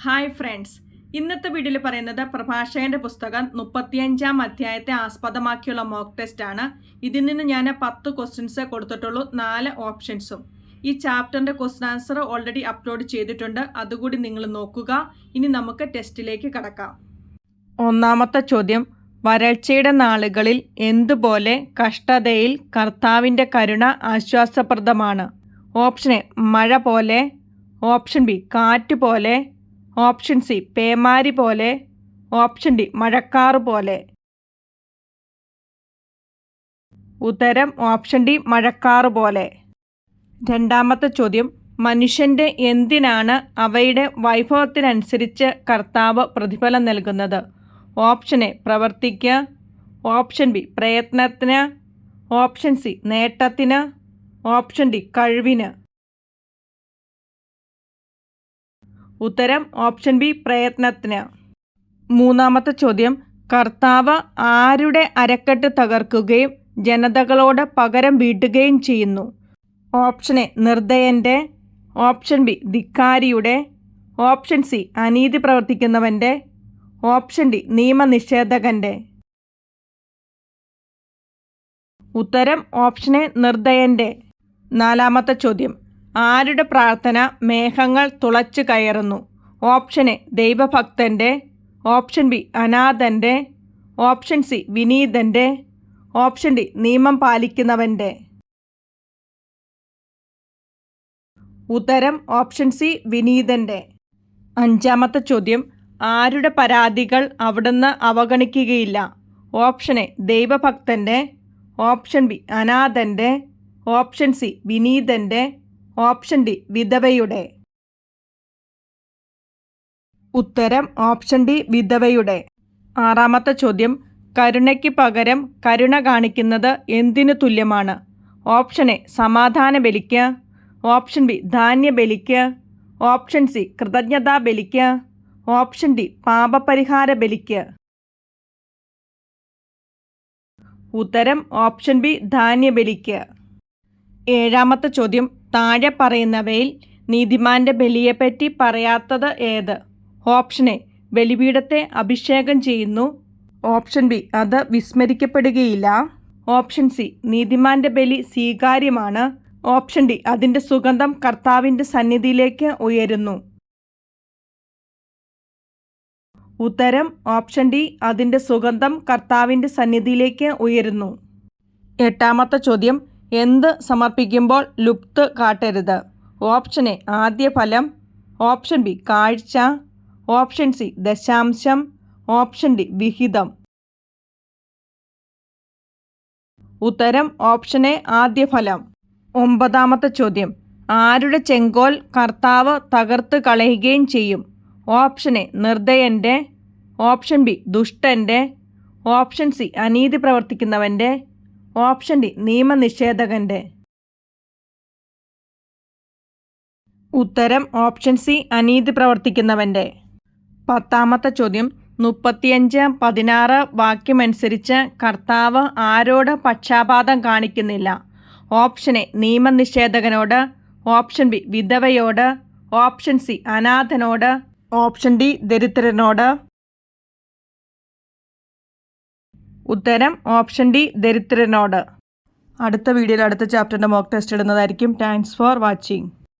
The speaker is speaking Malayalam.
ഹായ് ഫ്രണ്ട്സ്, ഇന്നത്തെ വീഡിയോയിൽ പറയുന്നത് പ്രഭാഷകന്റെ പുസ്തകം 35-ാം അധ്യായത്തെ ആസ്പദമാക്കിയുള്ള മോക്ക് ടെസ്റ്റ് ആണ്. ഇതിൽ നിന്ന് ഞാൻ 10 ക്വസ്റ്റ്യൻസ് കൊടുത്തിട്ടുള്ളൂ, 4 ഓപ്ഷൻസും. ഈ ചാപ്റ്ററിന്റെ ക്വസ്റ്റ്യൻ ആൻസർ ഓൾറെഡി അപ്ലോഡ് ചെയ്തിട്ടുണ്ട്, അതുകൂടി നിങ്ങൾ നോക്കുക. ഇനി നമുക്ക് ടെസ്റ്റിലേക്ക് കടക്കാം. ഒന്നാമത്തെ ചോദ്യം, വരൾച്ചയുടെ നാളുകളിൽ എന്തുപോലെ കഷ്ടതയിൽ കർത്താവിൻ്റെ കരുണ ആശ്വാസപ്രദമാണ്? ഓപ്ഷൻ എ മഴ പോലെ, ഓപ്ഷൻ ബി കാറ്റ് പോലെ, ഓപ്ഷൻ സി പേമാരി പോലെ, ഓപ്ഷൻ ഡി മഴക്കാറ് പോലെ. ഉത്തരം ഓപ്ഷൻ ഡി മഴക്കാറ് പോലെ. രണ്ടാമത്തെ ചോദ്യം, മനുഷ്യൻ്റെ എന്തിനാണ് അവയുടെ വൈഭവത്തിനനുസരിച്ച് കർത്താവ് പ്രതിഫലം നൽകുന്നത്? ഓപ്ഷൻ എ പ്രവർത്തിക്ക്, ഓപ്ഷൻ ബി പ്രയത്നത്തിന്, ഓപ്ഷൻ സി നേട്ടത്തിന്, ഓപ്ഷൻ ഡി കഴിവിന്. ഉത്തരം ഓപ്ഷൻ ബി പ്രയത്നത്തിന്. മൂന്നാമത്തെ ചോദ്യം, കർത്താവ് ആരുടെ അരക്കെട്ട് തകർക്കുകയും ജനതകളോട് പകരം വീട്ടുകയും ചെയ്യുന്നു? ഓപ്ഷൻ എ നിർദ്ദയൻ്റെ, ഓപ്ഷൻ ബി ധിക്കാരിയുടെ, ഓപ്ഷൻ സി അനീതി പ്രവർത്തിക്കുന്നവൻ്റെ, ഓപ്ഷൻ ഡി നിയമനിഷേധകൻ്റെ. ഉത്തരം ഓപ്ഷൻ എ നിർദ്ദയൻ്റെ. നാലാമത്തെ ചോദ്യം, ആരുടെ പ്രാർത്ഥന മേഘങ്ങൾ തുളച്ചു കയറുന്നു? ഓപ്ഷൻ എ ദൈവഭക്തൻ്റെ, ഓപ്ഷൻ ബി അനാഥൻ്റെ, ഓപ്ഷൻ സി വിനീതൻ്റെ, ഓപ്ഷൻ ഡി നിയമം പാലിക്കുന്നവൻ്റെ. ഉത്തരം ഓപ്ഷൻ സി വിനീതൻ്റെ. അഞ്ചാമത്തെ ചോദ്യം, ആരുടെ പരാതികൾ അവിടുന്ന് അവഗണിക്കുകയില്ല? ഓപ്ഷൻ എ ദൈവഭക്തൻ്റെ, ഓപ്ഷൻ ബി അനാഥൻ്റെ, ഓപ്ഷൻ സി വിനീതൻ്റെ, ഓപ്ഷൻ ഡി വിധവയുടെ. ഉത്തരം ഓപ്ഷൻ ഡി വിധവയുടെ. ആറാമത്തെ ചോദ്യം, കരുണയ്ക്ക് പകരം കരുണ കാണിക്കുന്നത് എന്തിനു തുല്യമാണ്? ഓപ്ഷൻ എ സമാധാന ബലിക്ക്, ഓപ്ഷൻ ബി ധാന്യ ബലിക്ക്, ഓപ്ഷൻ സി കൃതജ്ഞതാ ബലിക്ക്, ഓപ്ഷൻ ഡി പാപപരിഹാര ബലിക്ക്. ഉത്തരം ഓപ്ഷൻ ബി ധാന്യ ബലിക്ക്. ഏഴാമത്തെ ചോദ്യം, താഴെ പറയുന്നവയിൽ നീതിമാന്റെ ബലിയെപ്പറ്റി പറയാത്തത് ഏത്? ഓപ്ഷൻ എ ബലിപീഠത്തെ അഭിഷേകം ചെയ്യുന്നു, ഓപ്ഷൻ ബി അത് വിസ്മരിക്കപ്പെടുകയില്ല, ഓപ്ഷൻ സി നീതിമാന്റെ ബലി സ്വീകാര്യമാണ്, ഓപ്ഷൻ ഡി അതിൻ്റെ സുഗന്ധം കർത്താവിൻ്റെ സന്നിധിയിലേക്ക് ഉയരുന്നു. ഉത്തരം ഓപ്ഷൻ ഡി അതിൻ്റെ സുഗന്ധം കർത്താവിൻ്റെ സന്നിധിയിലേക്ക് ഉയരുന്നു. എട്ടാമത്തെ ചോദ്യം, എന്ത് സമർപ്പിക്കുമ്പോൾ ലുപ്ത് കാട്ടരുത്? ഓപ്ഷൻ എ ആദ്യ ഫലം, ഓപ്ഷൻ ബി കാഴ്ച, ഓപ്ഷൻ സി ദശാംശം, ഓപ്ഷൻ ഡി വിഹിതം. ഉത്തരം ഓപ്ഷൻ എ ആദ്യ ഫലം. ഒമ്പതാമത്തെ ചോദ്യം, ആരുടെ ചെങ്കോൽ കർത്താവ് തകർത്ത് കളയുകയും ചെയ്യും? ഓപ്ഷൻ എ നിർദ്ദയൻ്റെ, ഓപ്ഷൻ ബി ദുഷ്ടൻ്റെ, ഓപ്ഷൻ സി അനീതി പ്രവർത്തിക്കുന്നവൻ്റെ, ഓപ്ഷൻ ഡി നിയമനിഷേധകൻ്റെ. ഉത്തരം ഓപ്ഷൻ സി അനീതി പ്രവർത്തിക്കുന്നവൻ്റെ. പത്താമത്തെ ചോദ്യം, 35:16 വാക്യമനുസരിച്ച് കർത്താവ് ആരോട് പക്ഷാപാതം കാണിക്കുന്നില്ല? ഓപ്ഷൻ എ നിയമനിഷേധകനോട്, ഓപ്ഷൻ ബി വിധവയോട്, ഓപ്ഷൻ സി അനാഥനോട്, ഓപ്ഷൻ ഡി ദരിദ്രനോട്. ഉത്തരം ഓപ്ഷൻ ഡി ദരിദ്രനോട്. അടുത്ത വീഡിയോയിൽ അടുത്ത ചാപ്റ്ററിൻ്റെ മോക്ക് ടെസ്റ്റ് ഇടുന്നതായിരിക്കും. Thanks for watching.